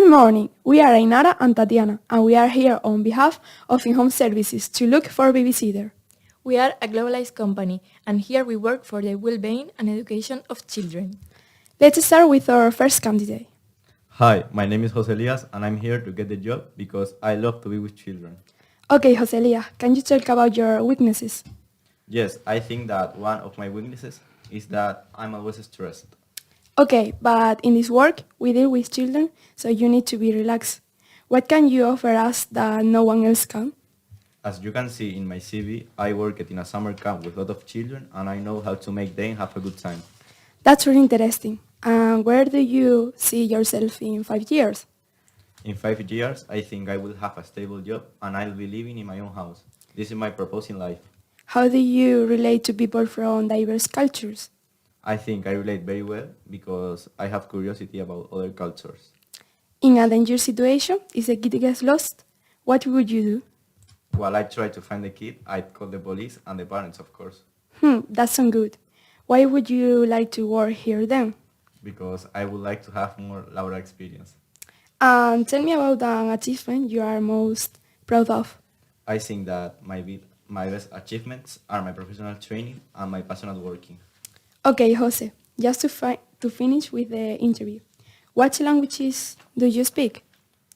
morning, we are Ainara and Tatiana, and we are here on behalf of In-Home Services to look for babysitter. We are a globalized company, and here we work for the well-being and education of children. Let's start with our first candidate. Hi, my name is Jose Elias and I'm here to get the job because I love to be with children. Okay, Joselia, can you talk about your weaknesses? Yes, I think that one of my weaknesses is that I'm always stressed. Okay, but in this work, we deal with children, so you need to be relaxed. What can you offer us that no one else can? As you can see in my CV, I worked in a summer camp with a lot of children and I know how to make them have a good time. That's really interesting. And where do you see yourself in 5 years? In 5 years, I think I will have a stable job and I'll be living in my own house. This is my purpose in life. How do you relate to people from diverse cultures? I think I relate very well because I have curiosity about other cultures. In a dangerous situation, if a kid gets lost, what would you do? While I try to find the kid, I'd call the police and the parents, of course, That sounds good. Why would you like to work here then? because I would like to have more Laura experience. And tell me about an achievement you are most proud of. I think that my best achievements are my professional training and my passion at working. Okay, Jose, just to finish with the interview. What languages do you speak?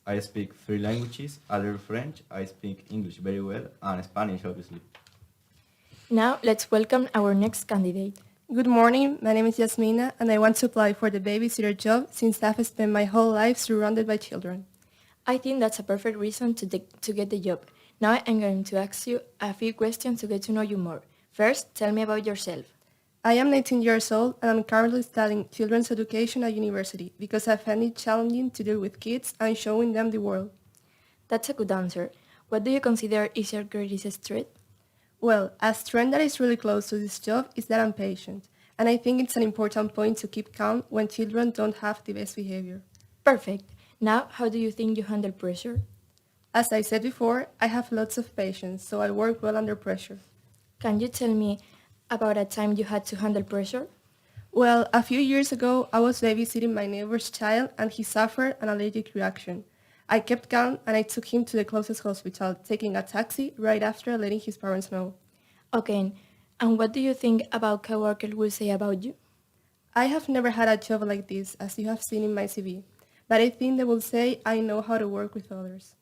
I speak 3 languages, a little French, I speak English very well, and Spanish, obviously. Now let's welcome our next candidate. Good morning, my name is Yasmina and I want to apply for the babysitter job since I've spent my whole life surrounded by children. I think that's a perfect reason to get the job. Now I'm going to ask you a few questions to get to know you more. First, tell me about yourself. I am 19 years old and I'm currently studying children's education at university because I find it challenging to deal with kids and showing them the world. That's a good answer. What do you consider is your greatest threat? Well, a strength that is really close to this job is that I'm patient, and I think it's an important point to keep calm when children don't have the best behavior. Perfect. Now, how do you think you handle pressure? As I said before, I have lots of patience, so I work well under pressure. Can you tell me about a time you had to handle pressure? Well, a few years ago, I was babysitting my neighbor's child and he suffered an allergic reaction. I kept calm and I took him to the closest hospital, taking a taxi right after letting his parents know. Okay, and what do you think about coworkers will say about you? I have never had a job like this, as you have seen in my CV, but I think they will say I know how to work with others.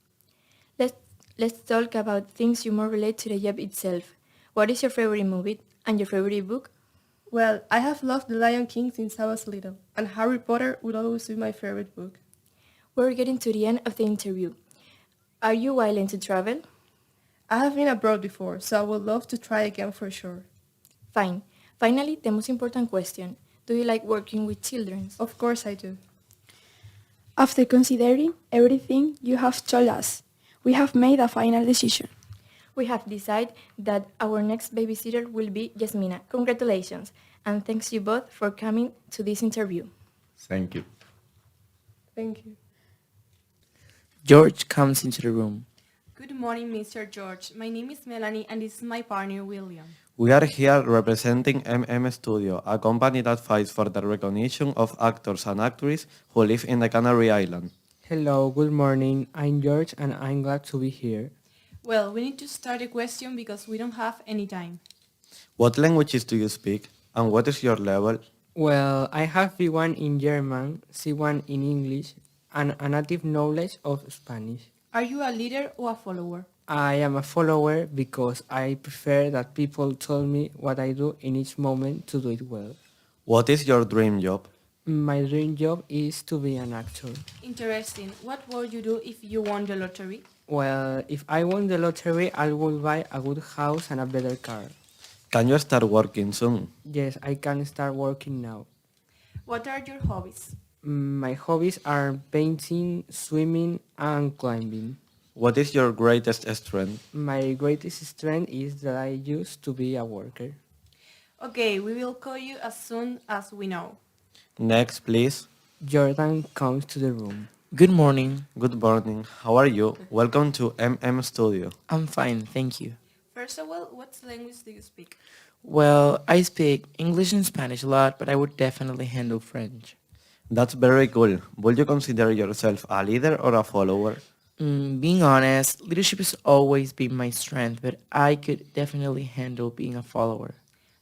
Let's talk about things you more relate to the job itself. What is your favorite movie and your favorite book? Well, I have loved The Lion King since I was little, and Harry Potter will always be my favorite book. We're getting to the end of the interview. Are you willing to travel? I have been abroad before, so I would love to try again for sure. Fine. Finally, the most important question. Do you like working with children? Of course I do. After considering everything you have told us, we have made a final decision. We have decided that our next babysitter will be Yasmina. Congratulations, and thanks you both for coming to this interview. Thank you. Thank you. George comes into the room. Good morning, Mr. George. My name is Melanie and this is my partner, William. We are here representing Studio, a company that fights for the recognition of actors and actresses who live in the Canary Islands. Hello, good morning. I'm George and I'm glad to be here. Well, we need to start a question because we don't have any time. What languages do you speak, and what is your level? Well, I have B1 in German, C1 in English, and a native knowledge of Spanish. Are you a leader or a follower? I am a follower because I prefer that people tell me what I do in each moment to do it well. What is your dream job? My dream job is to be an actor. Interesting. What would you do if you won the lottery? Well, if I won the lottery, I will buy a good house and a better car. Can you start working soon? Yes, I can start working now. What are your hobbies? My hobbies are painting, swimming, and climbing. What is your greatest strength? My greatest strength is that I used to be a worker. Okay, we will call you as soon as we know. Next, please. Jordan comes to the room. Good morning. Good morning. How are you? Welcome to Studio. I'm fine, thank you. First of all, what language do you speak? Well, I speak English and Spanish a lot, but I would definitely handle French. That's very cool. Would you consider yourself a leader or a follower? Being honest, leadership has always been my strength, but I could definitely handle being a follower.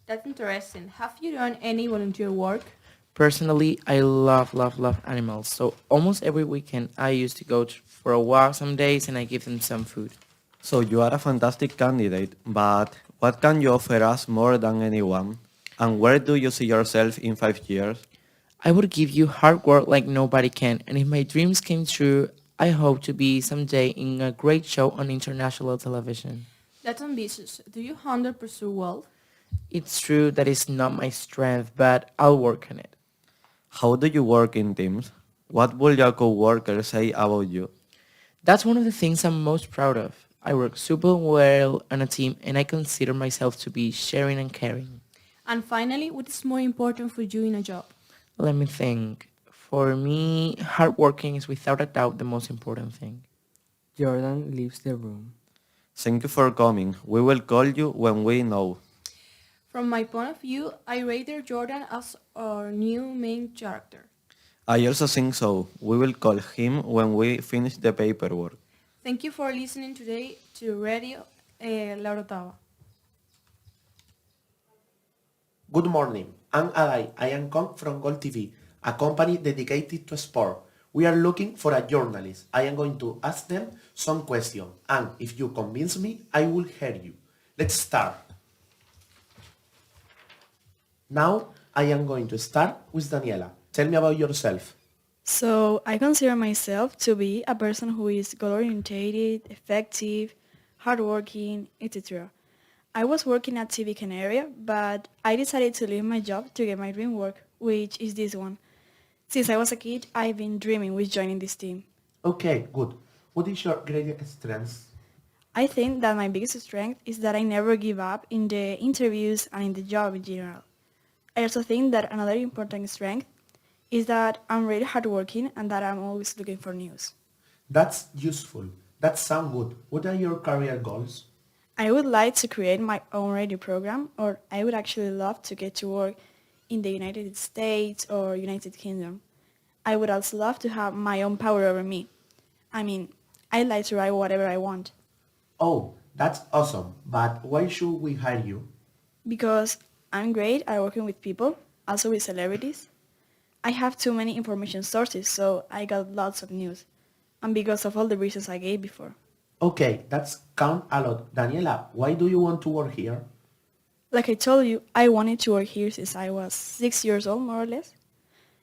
That's interesting. Have you done any volunteer work? Personally, I love animals, so almost every weekend I used to go for a walk some days and I give them some food. So you are a fantastic candidate, but what can you offer us more than anyone? And where do you see yourself in 5 years? I would give you hard work like nobody can, and if my dreams came true, I hope to be someday in a great show on international television. That's ambitious. Do you handle pursue well? It's true that it's not my strength, but I'll work on it. How do you work in teams? What will your coworkers say about you? That's one of the things I'm most proud of. I work super well on a team and I consider myself to be sharing and caring. And finally, what is more important for you in a job? Let me think. For me, hard working is without a doubt the most important thing. Jordan leaves the room. Thank you for coming. We will call you when we know. From my point of view, I rated Jordan as our new main character. I also think so. We will call him when we finish the paperwork. Thank you for listening today to Radio La Orotava. Good morning. I'm Alai. I am come from Gold TV, a company dedicated to sport. We are looking for a journalist. I am going to ask them some questions, and if you convince me, I will hear you. Let's start. Now, I am going to start with Daniela. Tell me about yourself. So I consider myself to be a person who is goal-oriented, effective, hardworking, etc. I was working at TV Canaria, but I decided to leave my job to get my dream work, which is this one. Since I was a kid, I've been dreaming with joining this team. Okay, good. What is your greatest strength? I think that my biggest strength is that I never give up in the interviews and in the job in general. I also think that another important strength is that I'm really hardworking and that I'm always looking for news. That's useful. That sounds good. What are your career goals? I would like to create my own radio program, or I would actually love to get to work in the United States or United Kingdom. I would also love to have my own power over me. I mean, I'd like to write whatever I want. Oh, that's awesome. But why should we hire you? Because I'm great at working with people, also with celebrities. I have too many information sources, so I got lots of news. And because of all the reasons I gave before. Okay, that's count a lot. Daniela, why do you want to work here? Like I told you, I wanted to work here since I was 6 years old, more or less.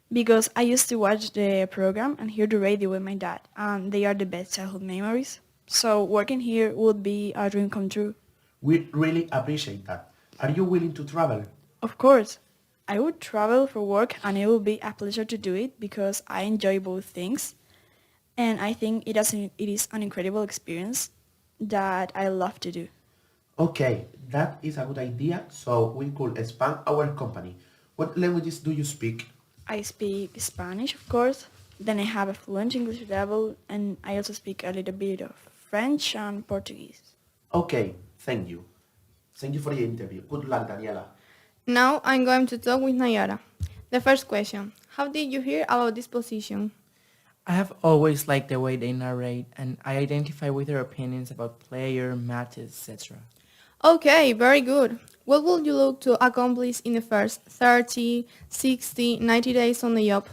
Because I used to watch the program and hear the radio with my dad, and they are the best childhood memories. So working here would be a dream come true. We really appreciate that. Are you willing to travel? Of course, I would travel for work and it would be a pleasure to do it because I enjoy both things. And I think it is an incredible experience that I love to do. Okay, that is a good idea, so we could expand our company. What languages do you speak? I speak Spanish, of course. Then I have a fluent English level, and I also speak a little bit of French and Portuguese. Okay, thank you. Thank you for the interview. Good luck, Daniela. Now I'm going to talk with Nayara. The first question, how did you hear about this position? I have always liked the way they narrate and I identify with their opinions about player, matches, etc. Okay, very good. What will you look to accomplish in the first 30, 60, 90 days on the job?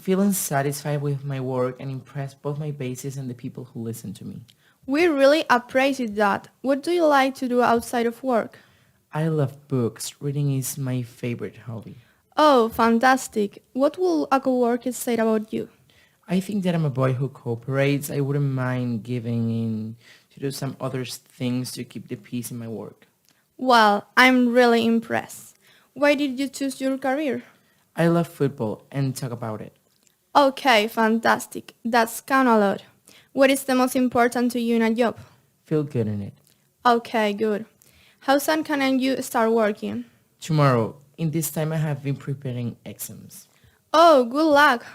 Feeling satisfied with my work and impress both my bases and the people who listen to me. We really appreciate that. What do you like to do outside of work? I love books. Reading is my favorite hobby. Oh, fantastic. What will a coworker say about you? I think that I'm a boy who cooperates. I wouldn't mind giving in to do some other things to keep the peace in my work. Well, I'm really impressed. Why did you choose your career? I love football and talk about it. Okay, fantastic. That's count a lot. What is the most important to you in a job? Feel good in it. Okay, good. How soon can you start working? Tomorrow, in this time I have been preparing exams. Oh, good luck.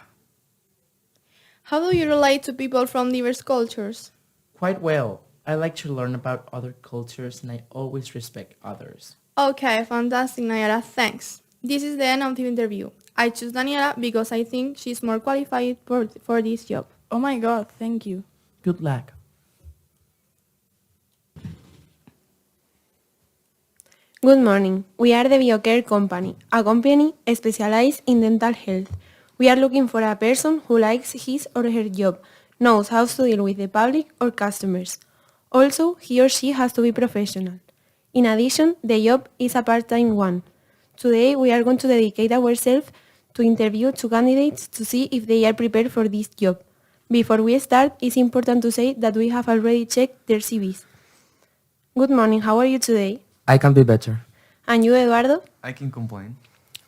How do you relate to people from diverse cultures? Quite well. I like to learn about other cultures and I always respect others. Okay, fantastic, Nayara. Thanks. This is the end of the interview. I choose Daniela because I think she's more qualified for this job. Oh my god, thank you. Good luck. Good morning. We are the BioCare company, a company specialized in dental health. We are looking for a person who likes his or her job, knows how to deal with the public or customers. Also, he or she has to be professional. In addition, the job is a part-time one. Today, we are going to dedicate ourselves to interview two candidates to see if they are prepared for this job. Before we start, it's important to say that we have already checked their CVs. Good morning. How are you today? I can be better. And you, Eduardo? I can complain.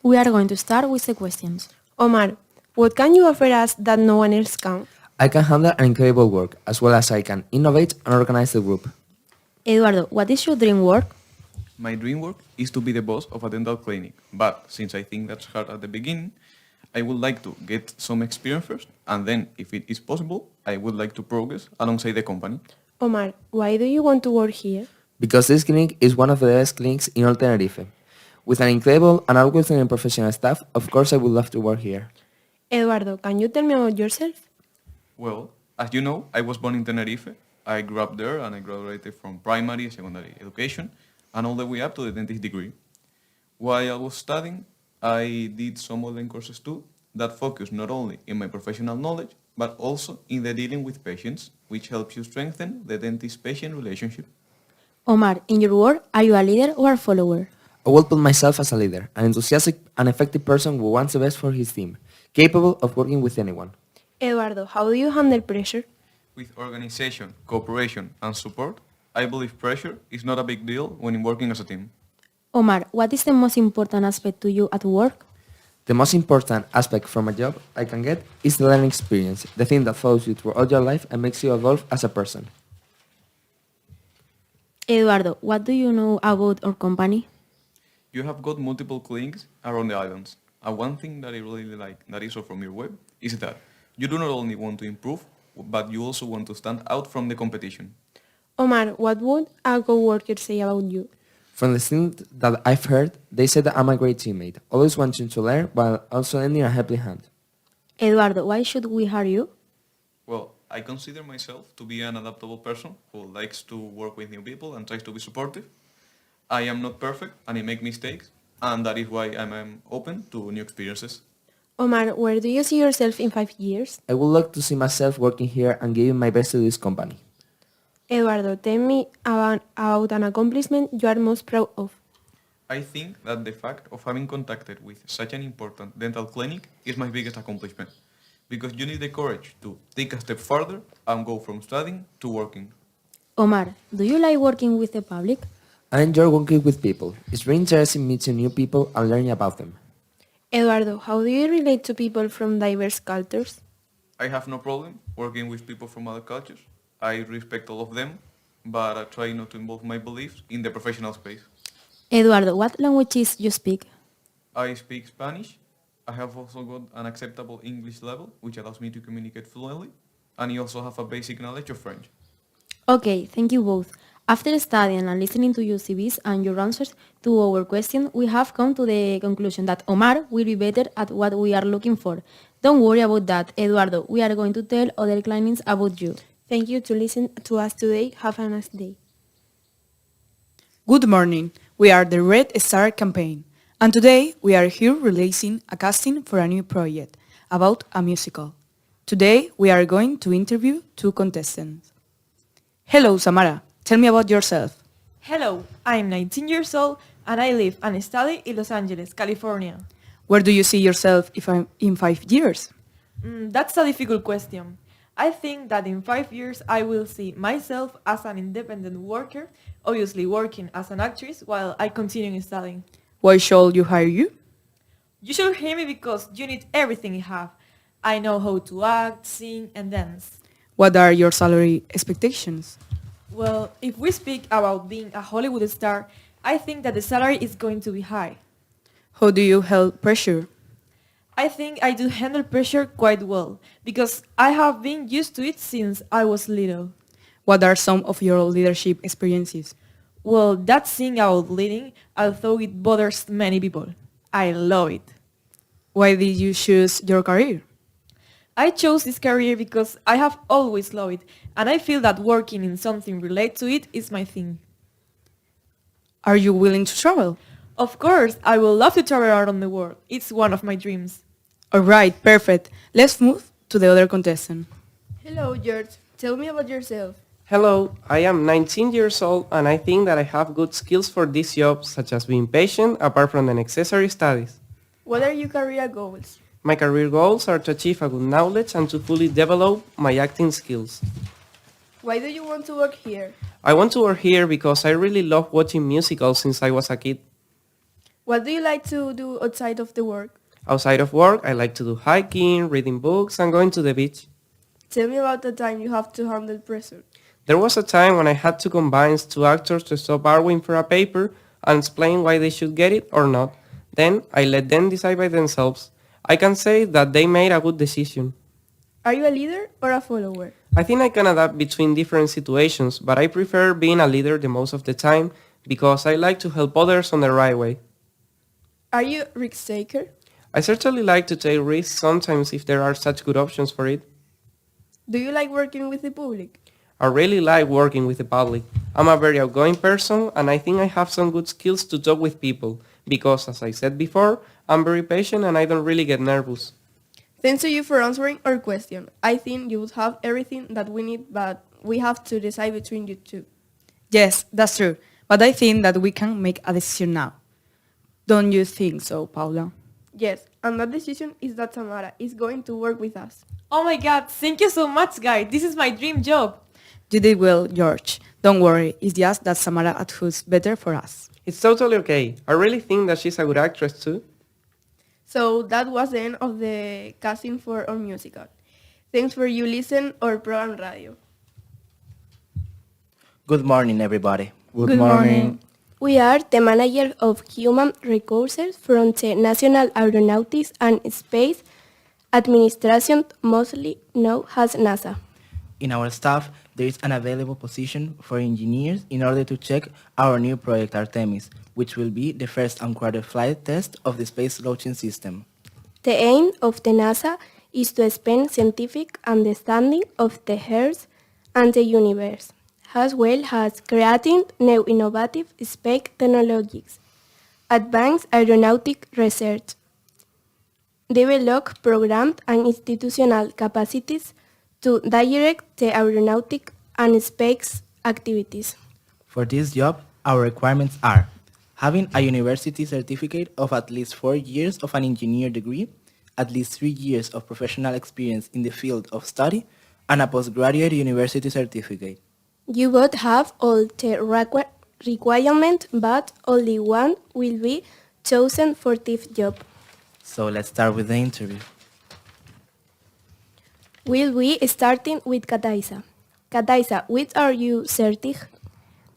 We are going to start with the questions. Omar, what can you offer us that no one else can? I can handle an incredible work, as well as I can innovate and organize the group. Eduardo, what is your dream work? My dream work is to be the boss of a dental clinic, but since I think that's hard at the beginning, I would like to get some experience first, and then, if it is possible, I would like to progress alongside the company. Omar, why do you want to work here? Because this clinic is one of the best clinics in all Tenerife. With an incredible and always professional staff, of course I would love to work here. Eduardo, can you tell me about yourself? Well, as you know, I was born in Tenerife. I grew up there and I graduated from primary and secondary education and all the way up to the dentist degree. While I was studying, I did some online courses too that focus not only in my professional knowledge, but also in the dealing with patients, which helps you strengthen the dentist-patient relationship. Omar, in your work, are you a leader or a follower? I will put myself as a leader, an enthusiastic and effective person who wants the best for his team, capable of working with anyone. Eduardo, how do you handle pressure? With organization, cooperation, and support, I believe pressure is not a big deal when working as a team. Omar, what is the most important aspect to you at work? The most important aspect from a job I can get is the learning experience, the thing that follows you throughout your life and makes you evolve as a person. Eduardo, what do you know about our company? You have got multiple clinics around the islands. And one thing that I really like that is from your web is that you do not only want to improve, but you also want to stand out from the competition. Omar, what would a co-worker say about you? From the things that I've heard, they said that I'm a great teammate, always wanting to learn while also lending a helping hand. Eduardo, why should we hire you? Well, I consider myself to be an adaptable person who likes to work with new people and tries to be supportive. I am not perfect and I make mistakes, and that is why I'm open to new experiences. Omar, where do you see yourself in 5 years? I would like to see myself working here and giving my best to this company. Eduardo, tell me about an accomplishment you are most proud of. I think that the fact of having contacted with such an important dental clinic is my biggest accomplishment, because you need the courage to take a step further and go from studying to working. Omar, do you like working with the public? I enjoy working with people. It's very interesting meeting new people and learning about them. Eduardo, how do you relate to people from diverse cultures? I have no problem working with people from other cultures. I respect all of them, but I try not to involve my beliefs in the professional space. Eduardo, what languages you speak? I speak Spanish. I have also got an acceptable English level, which allows me to communicate fluently, and I also have a basic knowledge of French. Okay, thank you both. After studying and listening to your CVs and your answers to our question, we have come to the conclusion that Omar will be better at what we are looking for. Don't worry about that, Eduardo. We are going to tell other clients about you. Thank you to listen to us today. Have a nice day. Good morning. We are the Red Star campaign, and today we are here releasing a casting for a new project about a musical. Today we are going to interview two contestants. Hello, Samara. Tell me about yourself. Hello, I'm 19 years old and I live and study in Los Angeles, California. Where do you see yourself in 5 years? That's a difficult question. I think that in 5 years I will see myself as an independent worker, obviously working as an actress while I continue studying. Why should you hire you? You should hire me because you need everything you have. I know how to act, sing and dance. What are your salary expectations? Well, if we speak about being a Hollywood star, I think that the salary is going to be high. How do you handle pressure? I think I do handle pressure quite well, because I have been used to it since I was little. What are some of your leadership experiences? Well, that thing about leading, although it bothers many people. I love it. Why did you choose your career? I chose this career because I have always loved it, and I feel that working in something related to it is my thing. Are you willing to travel? Of course, I would love to travel around the world. It's one of my dreams. All right, perfect. Let's move to the other contestant. Hello, George. Tell me about yourself. Hello, I am 19 years old and I think that I have good skills for this job, such as being patient apart from the necessary studies. What are your career goals? My career goals are to achieve a good knowledge and to fully develop my acting skills. Why do you want to work here? I want to work here because I really love watching musicals since I was a kid. What do you like to do outside of the work? Outside of work, I like to do hiking, reading books, and going to the beach. Tell me about the time you have to handle pressure. There was a time when I had to convince two actors to stop arguing for a paper and explain why they should get it or not. Then I let them decide by themselves. I can say that they made a good decision. Are you a leader or a follower? I think I can adapt between different situations, but I prefer being a leader the most of the time because I like to help others on the right way. Are you a risk taker? I certainly like to take risks sometimes if there are such good options for it. Do you like working with the public? I really like working with the public. I'm a very outgoing person and I think I have some good skills to talk with people because, as I said before, I'm very patient and I don't really get nervous. Thanks to you for answering our question. I think you would have everything that we need, but we have to decide between you two. Yes, that's true. But I think that we can make a decision now. Don't you think so, Paula? Yes, and that decision is that Tamara is going to work with us. Oh my god, thank you so much, guys. This is my dream job. You did well, George. Don't worry, it's just that Samara at who's better for us. It's totally okay. I really think that she's a good actress too. So that was the end of the casting for our musical. Thanks for you listening our program radio. Good morning, everybody. Good morning. We are the manager of human resources from the National Aeronautics and Space Administration, mostly known as NASA. In our staff, there is an available position for engineers in order to check our new project Artemis, which will be the first uncrewed flight test of the space launching system. The aim of the NASA is to expand scientific understanding of the Earth and the universe, as well as creating new innovative space technologies, advance aeronautic research, develop program and institutional capacities to direct the aeronautic and space activities. For this job, our requirements are having a university certificate of at least 4 years of an engineer degree, at least 3 years of professional experience in the field of study, and a postgraduate university certificate. You would have all the requirements, but only one will be chosen for this job. So let's start with the interview. We'll be starting with Kataisa. Kataisa, which are you certig?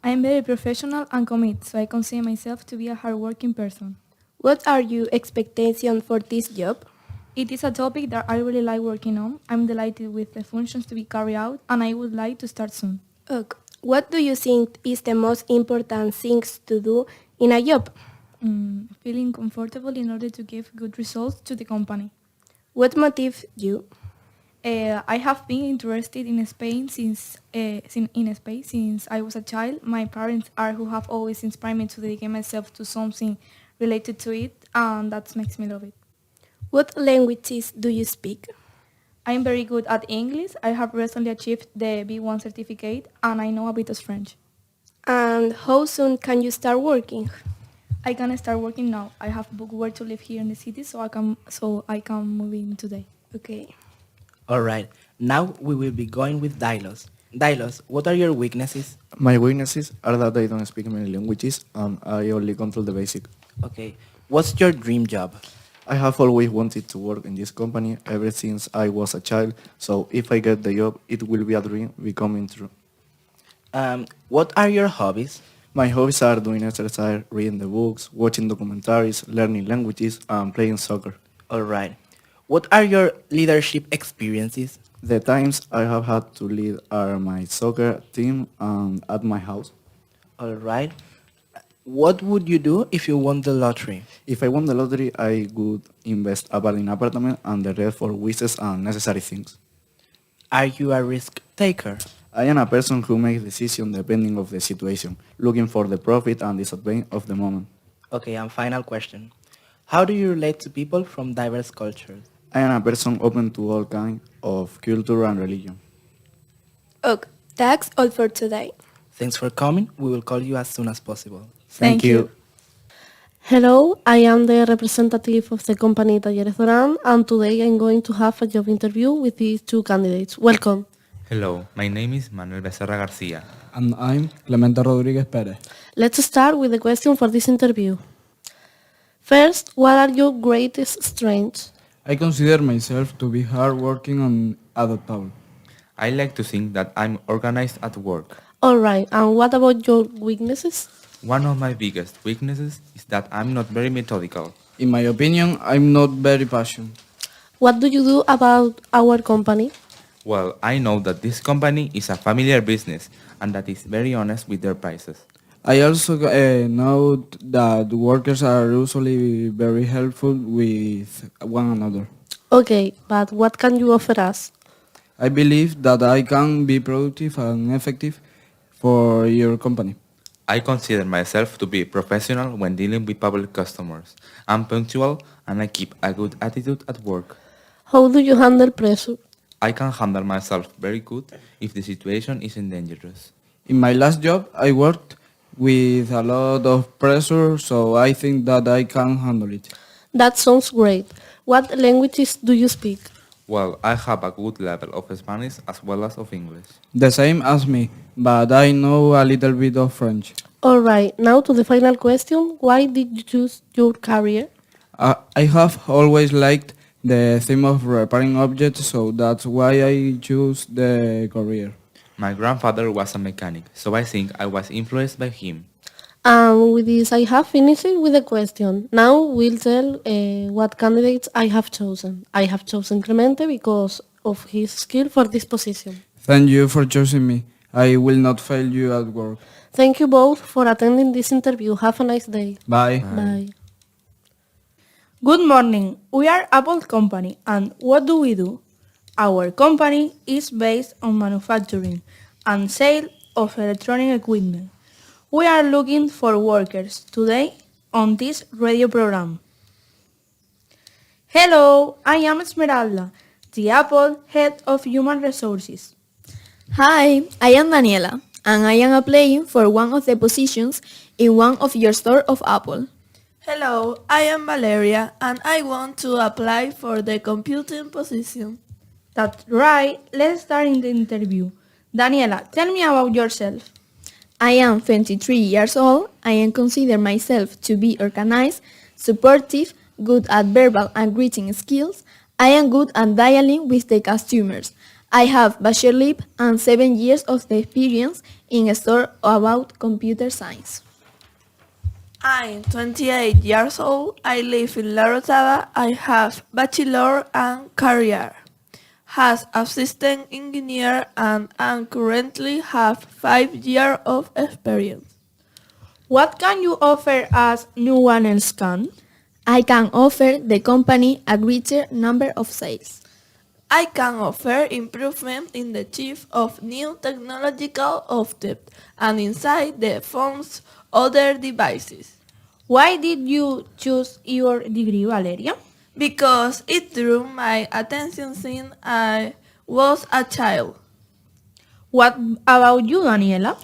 I am very professional and committed, so I consider myself to be a hardworking person. What are your expectations for this job? It is a topic that I really like working on. I'm delighted with the functions to be carried out, and I would like to start soon. Okay. What do you think is the most important things to do in a job? Feeling comfortable in order to give good results to the company. What motivates you? I have been interested in Spain since I was a child. My parents are who have always inspired me to dedicate myself to something related to it, and that makes me love it. What languages do you speak? I am very good at English. I have recently achieved the B1 certificate, and I know a bit of French. And how soon can you start working? I can start working now. I have booked where to live here in the city, so I can move in today. Okay. Alright, now we will be going with Dylos. Dylos, what are your weaknesses? My weaknesses are that I don't speak many languages and I only control the basic. Okay, what's your dream job? I have always wanted to work in this company ever since I was a child, so if I get the job, it will be a dream becoming true. What are your hobbies? My hobbies are doing exercise, reading the books, watching documentaries, learning languages, and playing soccer. Alright. What are your leadership experiences? The times I have had to lead are my soccer team and at my house. Alright. What would you do if you won the lottery? If I won the lottery, I would invest a part in apartment and the rest for wishes and necessary things. Are you a risk taker? I am a person who makes decisions depending of the situation, looking for the profit and disadvantage of the moment. Okay, and final question. How do you relate to people from diverse cultures? I am a person open to all kinds of culture and religion. Okay, that's all for today. Thanks for coming. We will call you as soon as possible. Thank you. Hello, I am the representative of the company Talleres Doran, and today I'm going to have a job interview with these two candidates. Welcome. Hello, my name is Manuel Becerra Garcia. And I'm Clemente Rodriguez Perez. Let's start with the question for this interview. First, what are your greatest strengths? I consider myself to be hardworking and adaptable. I like to think that I'm organized at work. Alright, and what about your weaknesses? One of my biggest weaknesses is that I'm not very methodical. In my opinion, I'm not very passionate. What do you do about our company? Well, I know that this company is a familiar business and that is very honest with their prices. I also know that workers are usually very helpful with one another. Okay, but what can you offer us? I believe that I can be productive and effective for your company. I consider myself to be professional when dealing with public customers. I'm punctual and I keep a good attitude at work. How do you handle pressure? I can handle myself very good if the situation isn't dangerous. In my last job, I worked with a lot of pressure, so I think that I can handle it. That sounds great. What languages do you speak? Well, I have a good level of Spanish as well as of English. The same as me, but I know a little bit of French. Alright, now to the final question. Why did you choose your career? I have always liked the theme of repairing objects, so that's why I chose the career. My grandfather was a mechanic, so I think I was influenced by him. And with this, I have finished with the question. Now we'll tell what candidates I have chosen. I have chosen Clemente because of his skill for this position. Thank you for choosing me. I will not fail you at work. Thank you both for attending this interview. Have a nice day. Bye. Bye. Good morning. We are Apple Company, and what do we do? Our company is based on manufacturing and sale of electronic equipment. We are looking for workers today on this radio program. Hello, I am Esmeralda, the Apple Head of Human Resources. Hi, I am Daniela, and I am applying for one of the positions in one of your stores of Apple. Hello, I am Valeria and I want to apply for the computing position. That's right, let's start in the interview. Daniela, tell me about yourself. I am 23 years old. I consider myself to be organized, supportive, good at verbal and written skills. I am good at dealing with the customers. I have bachelorship and 7 years of the experience in a store about computer science. I'm 28 years old. I live in La Orotava. I have bachelor and career. Has assistant engineer and currently have 5 years of experience. What can you offer us no one else can? I can offer the company a greater number of sales. I can offer improvement in the chief of new technological objects and inside the phone's other devices. Why did you choose your degree, Valeria? Because it drew my attention since I was a child. What about you, Daniela?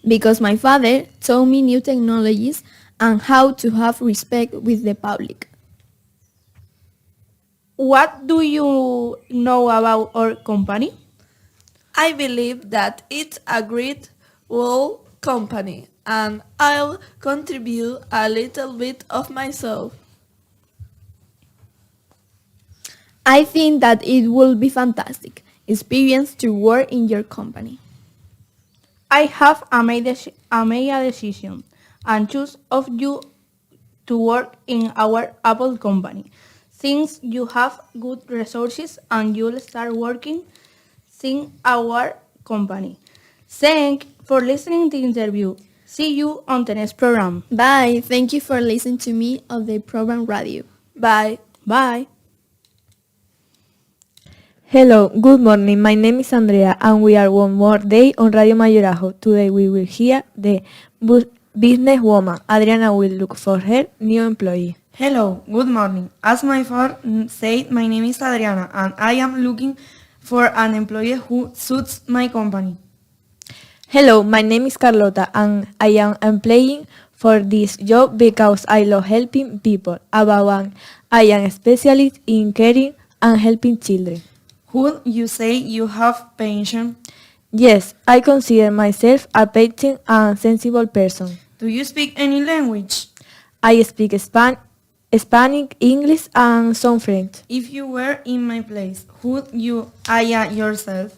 Because my father taught me new technologies and how to have respect with the public. What do you know about our company? I believe that it's a great world company and I'll contribute a little bit of myself. I think that it will be fantastic experience to work in your company. I have made a decision and choose of you to work in our Apple company. Since you have good resources and you'll start working in our company. Thank for listening to the interview. See you on the next program. Bye. Thank you for listening to me on the program radio. Bye. Bye. Hello, good morning. My name is Andrea and we are one more day on Radio Mayorazgo. Today we will hear the businesswoman. Adriana will look for her new employee. Hello, good morning. As my father said, my name is Adriana and I am looking for an employee who suits my company. Hello, my name is Carlota and I am applying for this job because I love helping people. I am a specialist in caring and helping children. Would you say you have patience? Yes, I consider myself a patient and sensible person. Do you speak any language? I speak Spanish, English and some French. If you were in my place, would you hire yourself?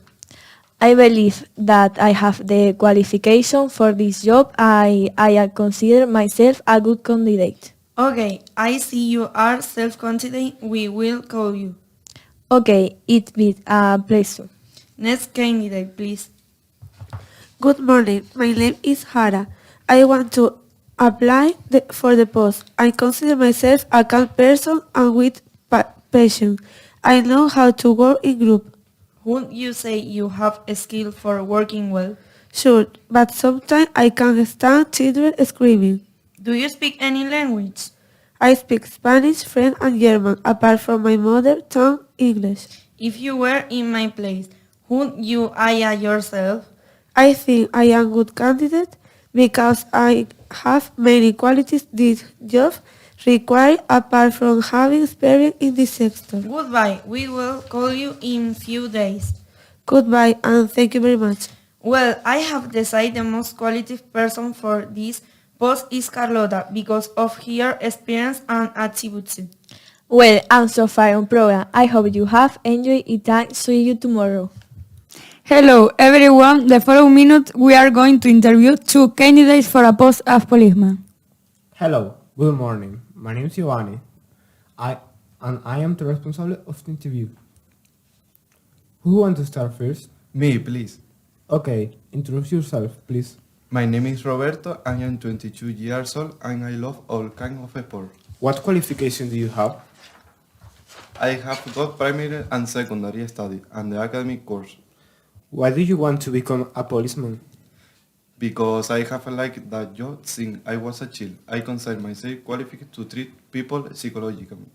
I believe that I have the qualification for this job. I consider myself a good candidate. Okay, I see you are self-confident. We will call you. Okay, it's been a pleasure. Next candidate, please. Good morning. My name is Hara. I want to apply for the post. I consider myself a calm person and with patience. I know how to work in group. Would you say you have a skill for working well? Sure, but sometimes I can't stand children screaming. Do you speak any language? I speak Spanish, French and German, apart from my mother tongue, English. If you were in my place, would you hire yourself? I think I am a good candidate because I have many qualities this job requires apart from having experience in this sector. Goodbye. We will call you in few days. Goodbye and thank you very much. Well, I have decided the most qualified person for this post is Carlota because of her experience and attributes. Well, I'm so far on program. I hope you have enjoyed it and see you tomorrow. Hello everyone, the following minute we are going to interview two candidates for a post of policeman. Hello, good morning. My name is Giovanni. I am the responsible of the interview. Who wants to start first? Me, please. Okay, introduce yourself, please. My name is Roberto. I am 22 years old and I love all kinds of sport. What qualification do you have? I have got primary and secondary study and the academic course. Why do you want to become a policeman? Because I have liked that job since I was a child. I consider myself qualified to treat people psychologically.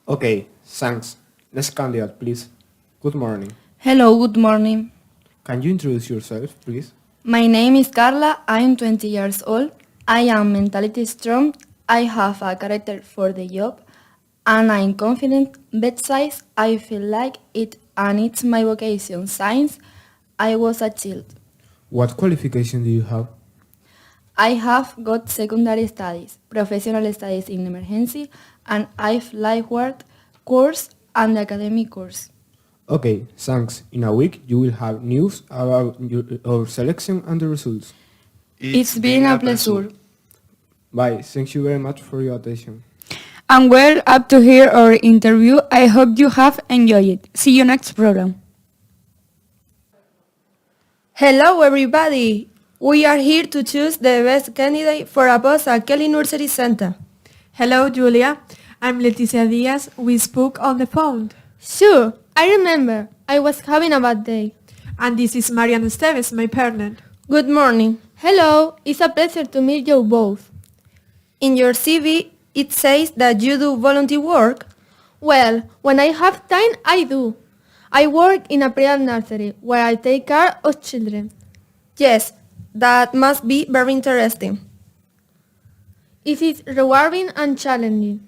Okay, thanks. Next candidate, please. Good morning. Hello, good morning. Can you introduce yourself, please? My name is Carla. I am 20 years old. I am mentally strong. I have a character for the job. And I'm confident. Besides, I feel like it and it's my vocation since I was a child. What qualification do you have? I have got secondary studies, professional studies in emergency, and I've lifeguard course and the academic course. Okay, thanks. In a week you will have news about your selection and the results. It's been a pleasure. Bye. Thank you very much for your attention. And we're up to here our interview. I hope you have enjoyed it. See you next program. Hello everybody! We are here to choose the best candidate for a post at Kelly Nursery Center. Hello Julia, I'm Leticia Diaz. We spoke on the phone. Sure, I remember. I was having a bad day. And this is Marian Esteves, my partner. Good morning. Hello, it's a pleasure to meet you both. In your CV, it says that you do volunteer work. Well, when I have time, I do. I work in a pre nursery where I take care of children. Yes, that must be very interesting. It is rewarding and challenging.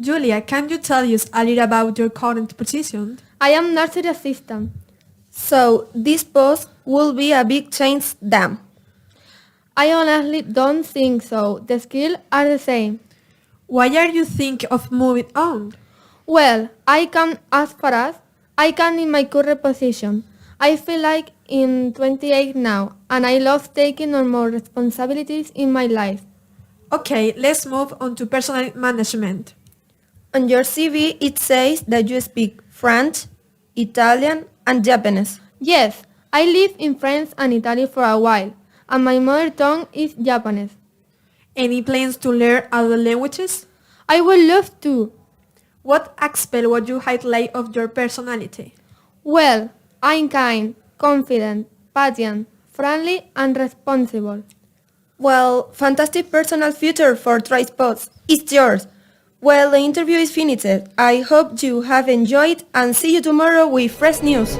Julia, can you tell us a little about your current position? I am nursery assistant. So this post will be a big change then. I honestly don't think so. The skills are the same. Why are you thinking of moving on? Well, I can as far as I can in my current position. I feel like I'm 28 now and I love taking on more responsibilities in my life. Okay, let's move on to personal management. On your CV it says that you speak French, Italian and Japanese. Yes, I lived in France and Italy for a while. and my mother tongue is Japanese. Any plans to learn other languages? I would love to. What aspect would you highlight of your personality? Well, I'm kind, confident, patient, friendly, and responsible. Well, fantastic personal future for Tripods. It's yours. Well, the interview is finished. I hope you have enjoyed and see you tomorrow with fresh news.